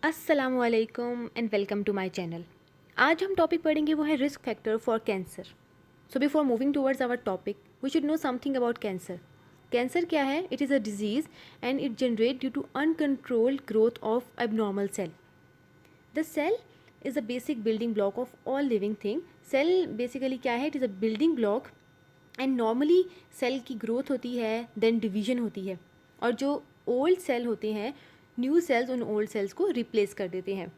अस्सलामुअलैकुम and welcome to my channel. आज हम टॉपिक पढ़ेंगे वो है risk factor for cancer. So before moving towards our topic we should know something about cancer. Cancer क्या है? It is a disease and it generate due to uncontrolled growth of abnormal cell. The cell is a basic building block of all living thing. Cell basically क्या है? It is a building block and normally cell की growth होती है, then division होती है, और जो old cell होते हैं, न्यू सेल्स उन ओल्ड सेल्स को रिप्लेस कर देते हैं।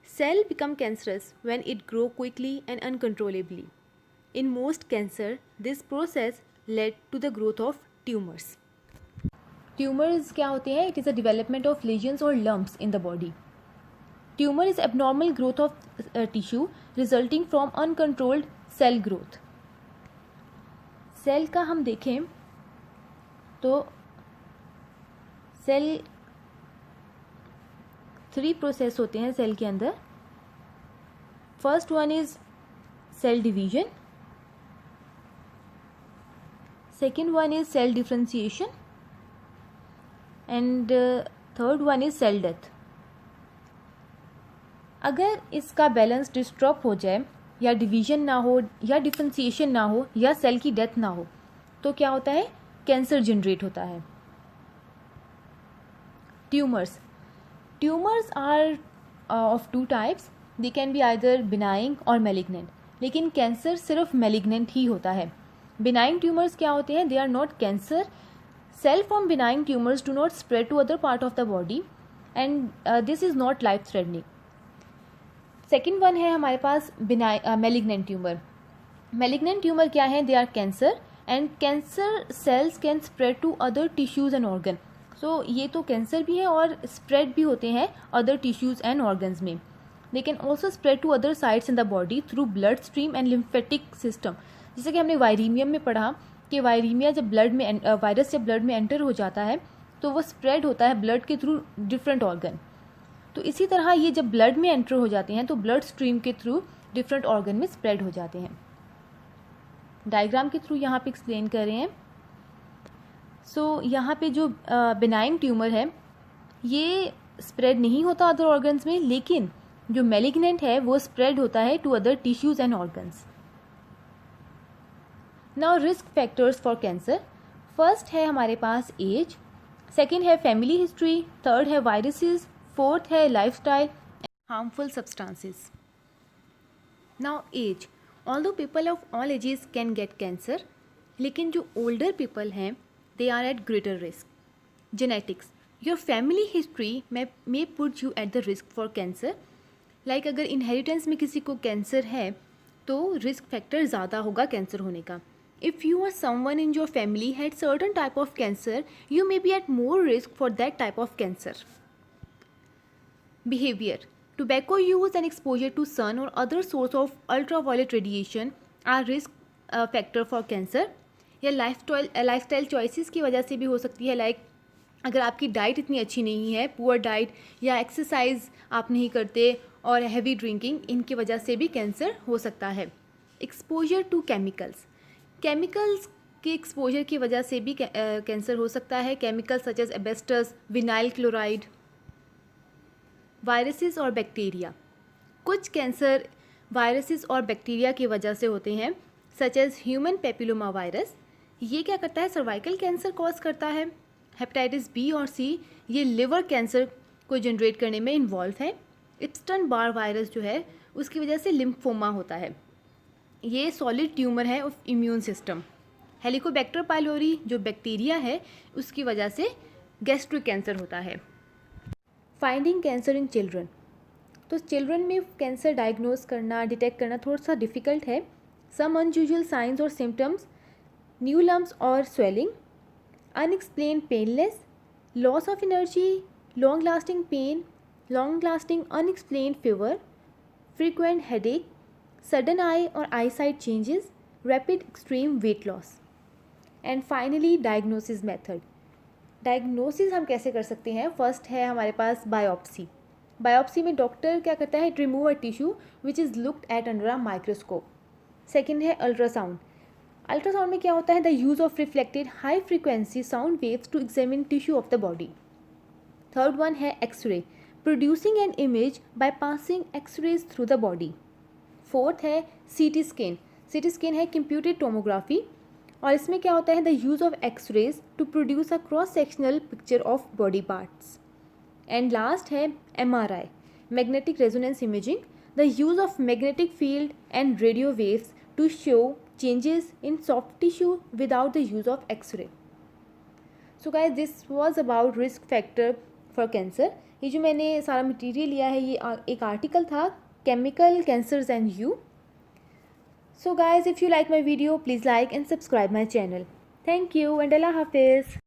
Cell become cancerous when it grow quickly and uncontrollably. In most cancer this process led to the growth of tumours. Tumours क्या होते हैं? It is a development of lesions और lumps in the body. Tumour is abnormal growth of tissue resulting from uncontrolled cell growth. Cell का हम देखें तो cell 3 process होते हैं सेल के अंदर। First one is cell division, second one is cell differentiation and third one is cell death. अगर इसका बैलेंस डिस्टर्ब हो जाए, या डिवीजन ना हो, या डिफ्रेंसिएशन ना हो, या सेल की डेथ ना हो, तो क्या होता है? कैंसर जनरेट होता है। Tumours are of 2 types. They can be either benign or malignant. लेकिन कैंसर सिर्फ मैलिग्नेंट ही होता है। बिनाइंग ट्यूमर्स क्या होते हैं? They are not cancer. Cell from benign tumours do not spread to other part of the body and this is not life threatening. Second one है हमारे पास मैलिग्नेंट ट्यूमर। मैलिग्नेंट ट्यूमर क्या है? They are cancer and cancer cells can spread to other tissues and organ. So ये तो cancer भी है और स्प्रेड भी होते हैं अदर टिश्यूज एंड ऑर्गन्स में। They can also spread to other sites in the body through blood stream and lymphatic system. जैसे कि हमने वायरीमियम में पढ़ा कि वायरीमिया जब ब्लड में वायरस जब ब्लड में एंटर हो जाता है तो वो स्प्रेड होता है ब्लड के थ्रू डिफरेंट ऑर्गन। तो इसी तरह ये जब ब्लड में एंटर हो जाते हैं तो ब्लड स्ट्रीम के थ्रू डिफरेंट ऑर्गन में स्प्रेड हो जाते हैं। डायग्राम के थ्रू यहाँ पे एक्सप्लेन कर रहे हैं। सो यहाँ पे जो बिनाइन ट्यूमर है ये स्प्रेड नहीं होता अदर ऑर्गन्स में, लेकिन जो मैलिग्नेंट है वो स्प्रेड होता है to other tissues and organs. Now risk factors for cancer. First है हमारे पास एज, सेकेंड है फैमिली हिस्ट्री, थर्ड है वायरसेस, फोर्थ है lifestyle, harmful substances. Now age, although people of all ages can get cancer, लेकिन जो older people हैं they are at greater risk. Genetics, your family history may put you at the risk for cancer. Like अगर inheritance में किसी को cancer है तो risk factor ज़्यादा होगा कैंसर होने का। If you are someone in your family had certain type of cancer, you may be at more risk for that type of cancer. Behavior, tobacco use and exposure to sun or other source of ultraviolet radiation are risk factor for cancer। या lifestyle choices की वजह से भी हो सकती है। Like अगर आपकी डाइट इतनी अच्छी नहीं है, पुअर डाइट, या एक्सरसाइज आप नहीं करते, और हैवी ड्रिंकिंग, इनकी वजह से भी कैंसर हो सकता है। एक्सपोजर टू केमिकल्स के एक्सपोजर की वजह से भी कैंसर हो सकता है। Chemicals such as asbestos, vinyl chloride. Viruses और बैक्टीरिया, कुछ कैंसर वायरसेस और बैक्टीरिया की वजह से होते हैं, such as human papilloma virus. ये क्या करता है? सर्वाइकल कैंसर कॉज करता है। हेपेटाइटिस बी और सी ये लिवर कैंसर को जनरेट करने में इन्वॉल्व है। इप्स्टन बार वायरस जो है उसकी वजह से लिम्फोमा होता है। ये सॉलिड ट्यूमर है of immune system. Helicobacter pylori जो बैक्टीरिया है उसकी वजह से गैस्ट्रिक कैंसर होता है। फाइंडिंग कैंसर इन चिल्ड्रन, तो चिल्ड्रन में कैंसर डायग्नोज करना, डिटेक्ट करना थोड़ा सा डिफ़िकल्ट है। सम अनयूजुअल साइंस और सिम्टम्स, न्यू लम्प्स और swelling, unexplained paleness, loss of energy, long lasting pain, long lasting unexplained fever, frequent headache, sudden eye और eye sight changes, rapid extreme weight loss. And finally diagnosis method. Diagnosis हम कैसे कर सकते हैं? First है हमारे पास बायोप्सी। बायोप्सी में डॉक्टर क्या करता है? It remove a tissue which is looked at under a microscope. Second है अल्ट्रासाउंड। अल्ट्रासाउंड में क्या होता है? The use of reflected high frequency sound waves to examine tissue of the body. Third one है X-ray. Producing an image by passing X-rays through the body. Fourth है CT scan. CT scan है computed tomography, और इसमें क्या होता है, the use of X rays to produce a cross sectional picture of body parts. And last है MRI, magnetic resonance imaging, the use of magnetic field and radio waves to show changes in soft tissue without the use of X ray. So guys, this was about risk factor for cancer. ये जो मैंने सारा material लिया है, ये एक article था, chemical cancers and you. So guys, if you like my video, please like and subscribe my channel. Thank you and Allah Hafiz.